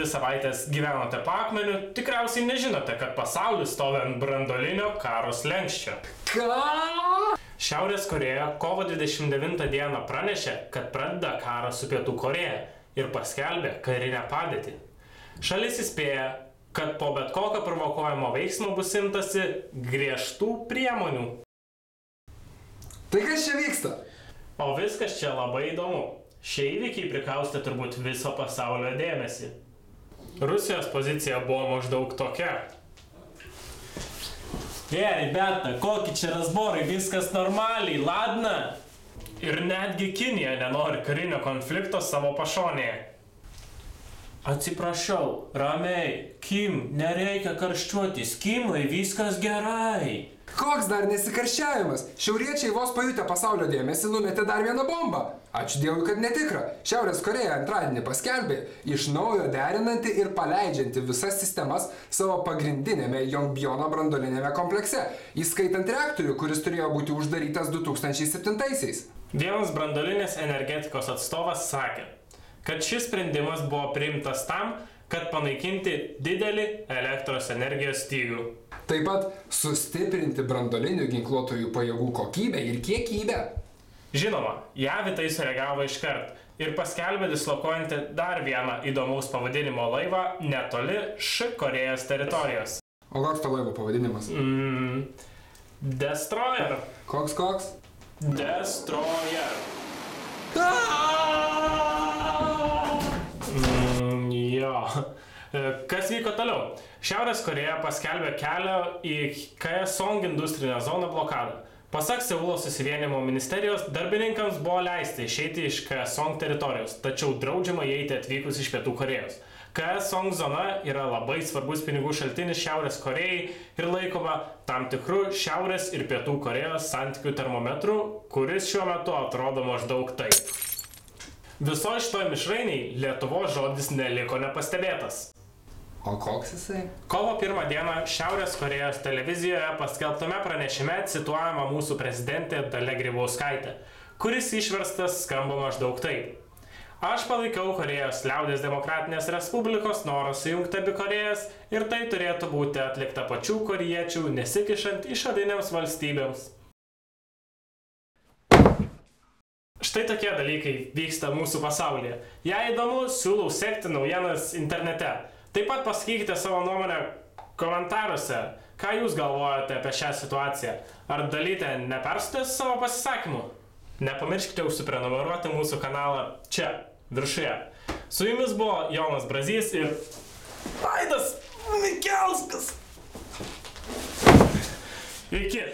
2 savaitės gyvenote po akmeniu, tikriausiai nežinote, kad pasaulis stovi ant branduolinio karo slenksčio. Ką? Šiaurės Korėja kovo 29 dieną pranešė, kad pradeda karą su Pietų Korėja ir paskelbė karinę padėtį. Šalis įspėja, kad po bet kokio provokuojamo veiksmo bus imtasi griežtų priemonių. Tai kas čia vyksta? O viskas čia labai įdomu. Šie įvykiai prikaustė turbūt viso pasaulio dėmesį. Rusijos pozicija buvo maždaug tokia. Rебята, kokie čia разборы, viskas normaliai, ladna? Ir netgi Kinija nenori karinio konflikto savo pašonėje. Atsiprašau, ramiai, Kim, nereikia karščiuotis, Kimai, viskas gerai. Koks dar nesikarščiavimas? Šiauriečiai vos pajutę pasaulio dėmesį numetė dar vieną bombą. Ačiū Dievui, kad netikra. Šiaurės Korėja antradienį paskelbė iš naujo derinanti ir paleidžianti visas sistemas savo pagrindinėme Jongbjono branduolinėme komplekse, įskaitant reaktorių, kuris turėjo būti uždarytas 2007-aisiais. Vienas branduolinės energetikos atstovas sakė, kad šis sprendimas buvo priimtas tam, kad panaikinti didelį elektros energijos stygių. Taip pat sustiprinti branduolinių ginkluotojų pajėgų kokybę ir kiekybę. Žinoma, JAV į tai sureagavo iškart ir paskelbė dislokuojantį dar vieną įdomaus pavadinimo laivą netoli Š Korėjos teritorijos. O koks to laivo pavadinimas? Destroyer. Koks? Destroyer. Jo. Kas vyko toliau? Šiaurės Korėja paskelbė kelio į Kaesong industrinę zoną blokadą. Pasak Seulo susivienimo ministerijos, darbininkams buvo leista išeiti iš Kaesong teritorijos, tačiau draudžiama įeiti atvykus iš Pietų Korėjos. Kaesong zona yra labai svarbus pinigų šaltinis Šiaurės Korėjai ir laikoma tam tikrų Šiaurės ir Pietų Korėjos santykių termometrų, kuris šiuo metu atrodo maždaug taip. Viso šitoj mišrainiai Lietuvos žodis neliko nepastebėtas. O koks jisai? Kovo 1 dieną Šiaurės Korėjos televizijoje paskelbtame pranešime cituojama mūsų prezidentė Dalia Grybauskaitė, kuris išverstas skamba maždaug taip. Aš palaikau Korėjos liaudės demokratinės respublikos norą sujungti abi Korėjas ir tai turėtų būti atlikta pačių korėjiečių, nesikišant išorinėms valstybėms. Štai tokie dalykai vyksta mūsų pasaulyje. Jei įdomu, siūlau sekti naujienas internete. Taip pat pasakykite savo nuomonę komentaruose, ką jūs galvojate apie šią situaciją. Ar Dalytė nepersutės savo pasisakymų? Nepamirškite užsiprenumeruoti mūsų kanalą čia, viršuje. Su jumis buvo Jonas Brazys ir Aidas Mikelskas. Iki.